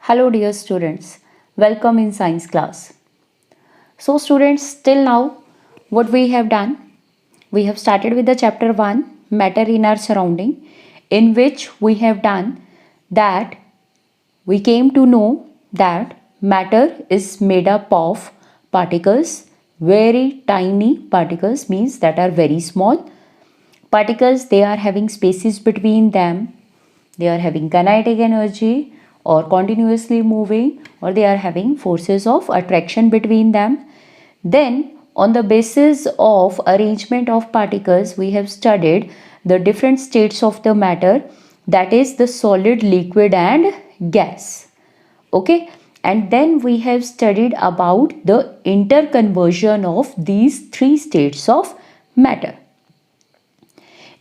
Hello dear students, welcome in science class. So students, till now what we have done? We have started with the chapter 1, matter in our surrounding, in which we have done that we came to know that matter is made up of particles, very tiny particles means that are very small. Particles, they are having spaces between them, they are having kinetic energy or continuously moving, or they are having forces of attraction between them. Then on the basis of arrangement of particles, we have studied the different states of the matter, that is the solid, liquid and gas. Okay, and then we have studied about the interconversion of these three states of matter.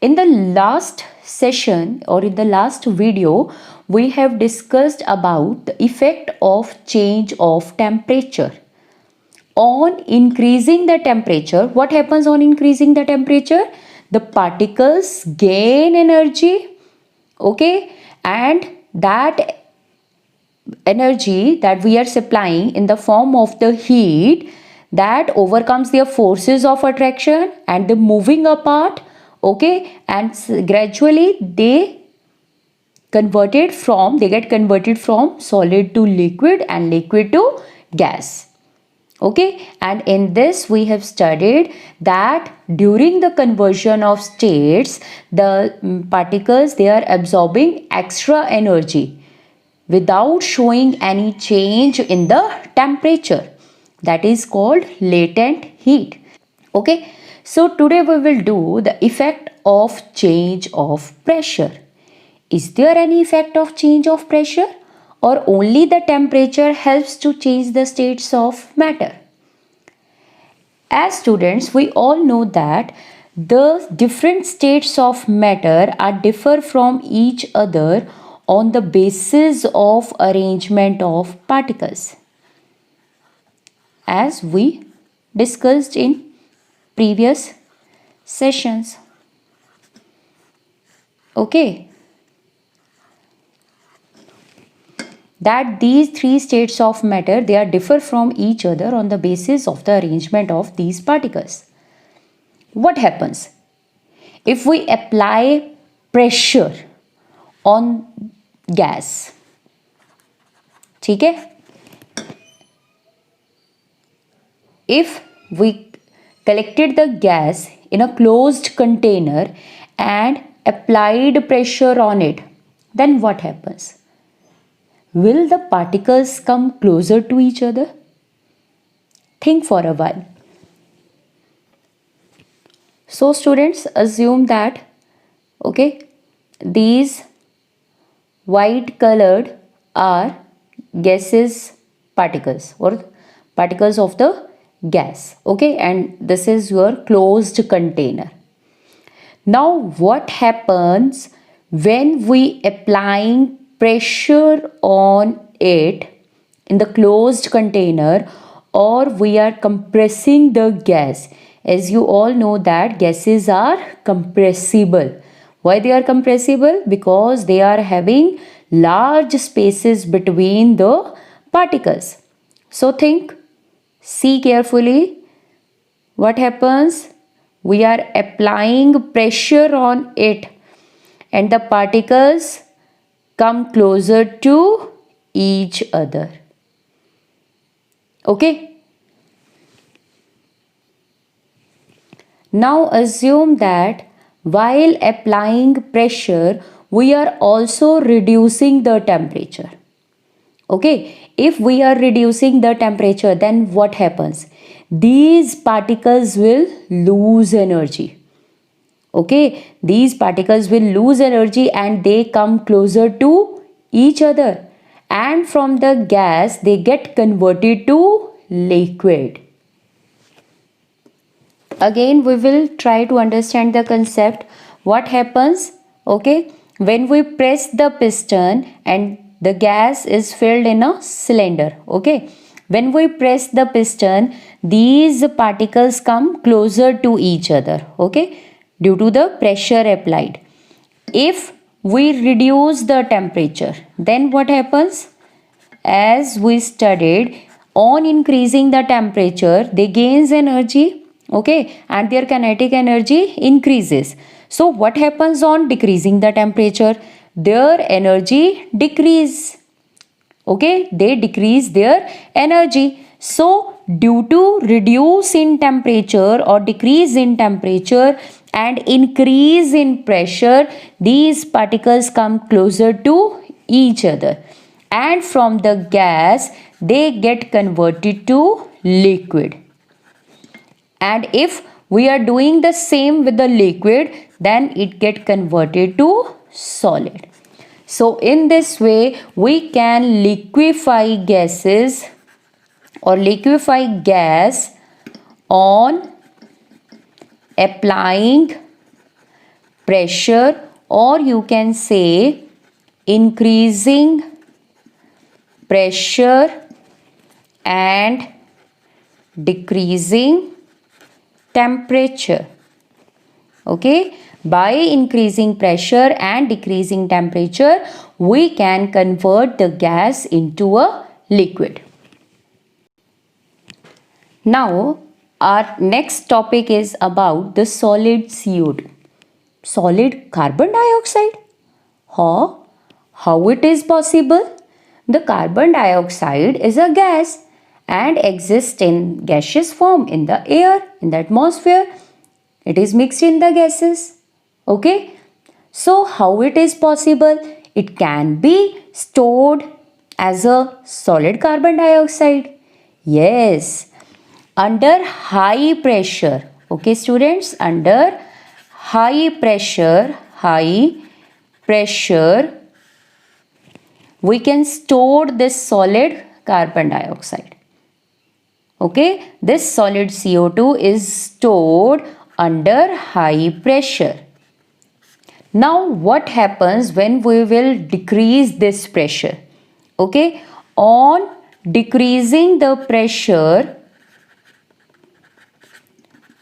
In the last session or in the last video, we have discussed about the effect of change of temperature. On increasing the temperature, what happens on increasing the temperature? The particles gain energy, okay, and that energy that we are supplying in the form of the heat that overcomes their forces of attraction and the moving apart, okay, and gradually they get converted from solid to liquid and liquid to gas. Okay, and in this we have studied that during the conversion of states, the particles, they are absorbing extra energy without showing any change in the temperature. That is called latent heat. Okay, so today we will do the effect of change of pressure. Is there any effect of change of pressure, or only the temperature helps to change the states of matter? As students, we all know that the different states of matter are differ from each other on the basis of arrangement of particles, as we discussed in previous sessions. Okay, that these three states of matter, they are differ from each other on the basis of the arrangement of these particles. What happens if we apply pressure on gas? ठीक है, if we collected the gas in a closed container and applied pressure on it, then what happens? Will the particles come closer to each other? Think for a while. So students, assume that, okay, these white colored are gases particles or particles of the gas, okay, and this is your closed container. Now what happens when we applying pressure on it in the closed container, or we are compressing the gas? As you all know that gases are compressible. Why they are compressible? Because they are having large spaces between the particles. So think, see carefully what happens. We are applying pressure on it and the particles come closer to each other. Okay. Now assume that while applying pressure, we are also reducing the temperature. Okay, if we are reducing the temperature, then what happens? These particles will lose energy. Okay, these particles will lose energy and they come closer to each other, and from the gas they get converted to liquid. Again we will try to understand the concept. What happens, okay, when we press the piston and the gas is filled in a cylinder, okay, when we press the piston, these particles come closer to each other, okay, due to the pressure applied. If we reduce the temperature, then what happens? as we studied, on increasing the temperature, they gains energy, okay, and their kinetic energy increases. So what happens on decreasing the temperature? Their energy decrease, okay, they decrease their energy. So due to reduce in temperature or decrease in temperature and increase in pressure, these particles come closer to each other, and from the gas they get converted to liquid. And if we are doing the same with the liquid, then it get converted to solid. So in this way we can liquefy gases or liquefy gas on applying pressure, or you can say increasing pressure and decreasing temperature. Okay, by increasing pressure and decreasing temperature, we can convert the gas into a liquid. Now our next topic is about the solid CO2. Solid carbon dioxide? How it is possible? The carbon dioxide is a gas and exists in gaseous form in the air, in the atmosphere. It is mixed in the gases. Okay. So how it is possible? It can be stored as a solid carbon dioxide. Yes, under high pressure. Okay students, under high pressure, we can store this solid carbon dioxide. Okay, this solid CO2 is stored under high pressure. Now what happens when we will decrease this pressure? Okay, on decreasing the pressure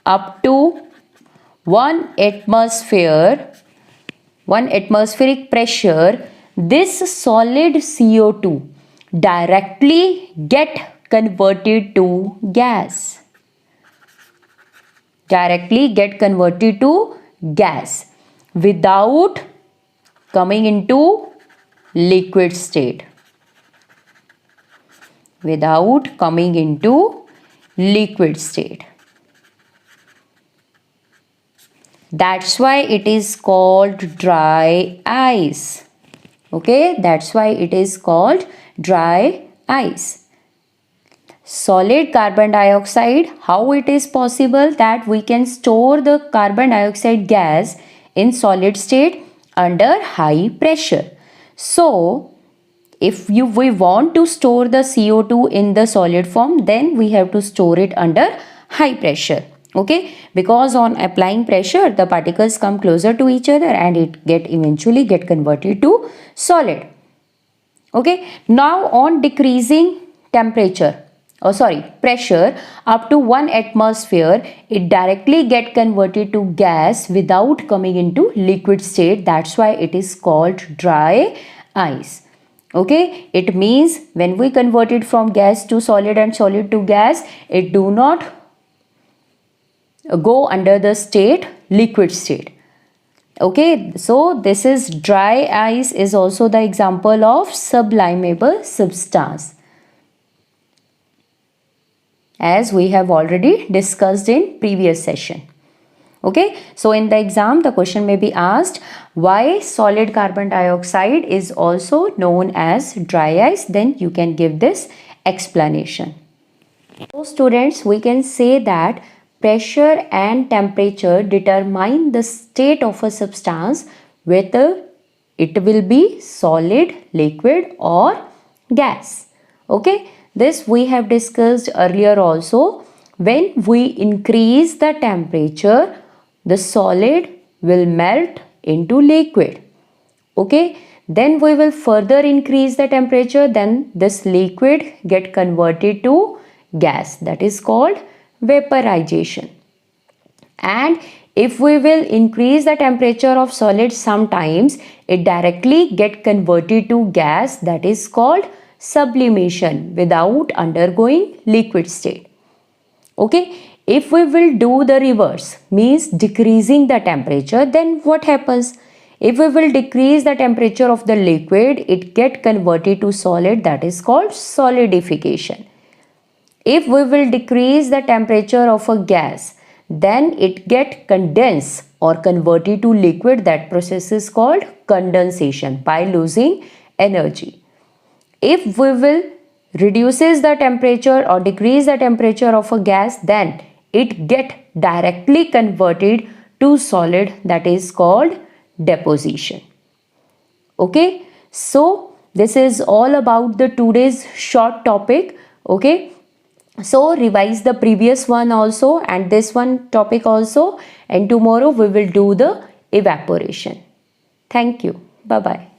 up to 1 atmospheric pressure, this solid CO2 directly get converted to gas. Directly get converted to gas without coming into liquid state. Without coming into liquid state. That's why it is called dry ice. Okay, that's why it is called dry ice. Solid carbon dioxide, how it is possible that we can store the carbon dioxide gas in solid state under high pressure? So, if we want to store the CO2 in the solid form, then we have to store it under high pressure. Okay, because on applying pressure, the particles come closer to each other and it eventually get converted to solid. Okay, now on decreasing pressure up to 1 atmosphere, it directly get converted to gas without coming into liquid state. That's why it is called dry ice. Okay, it means when we convert it from gas to solid and solid to gas, it do not go under the state liquid state. Okay, so this is dry ice is also the example of sublimable substance, as we have already discussed in previous session. Okay, so in the exam the question may be asked, why solid carbon dioxide is also known as dry ice? Then you can give this explanation. So students, we can say that pressure and temperature determine the state of a substance, whether it will be solid, liquid or gas. Okay, this we have discussed earlier also. When we increase the temperature, the solid will melt into liquid. Okay, then we will further increase the temperature, then this liquid get converted to gas, that is called vaporization. And if we will increase the temperature of solid, sometimes it directly get converted to gas, that is called sublimation without undergoing liquid state. Okay, if we will do the reverse, means decreasing the temperature, then what happens? If we will decrease the temperature of the liquid, it get converted to solid, that is called solidification. If we will decrease the temperature of a gas, then it get condensed or converted to liquid, that process is called condensation by losing energy. If we will reduces the temperature or decrease the temperature of a gas, then it get directly converted to solid, that is called deposition. Okay, so this is all about the today's short topic. Okay, so revise the previous one also and this one topic also, and tomorrow we will do the evaporation. Thank you. Bye bye.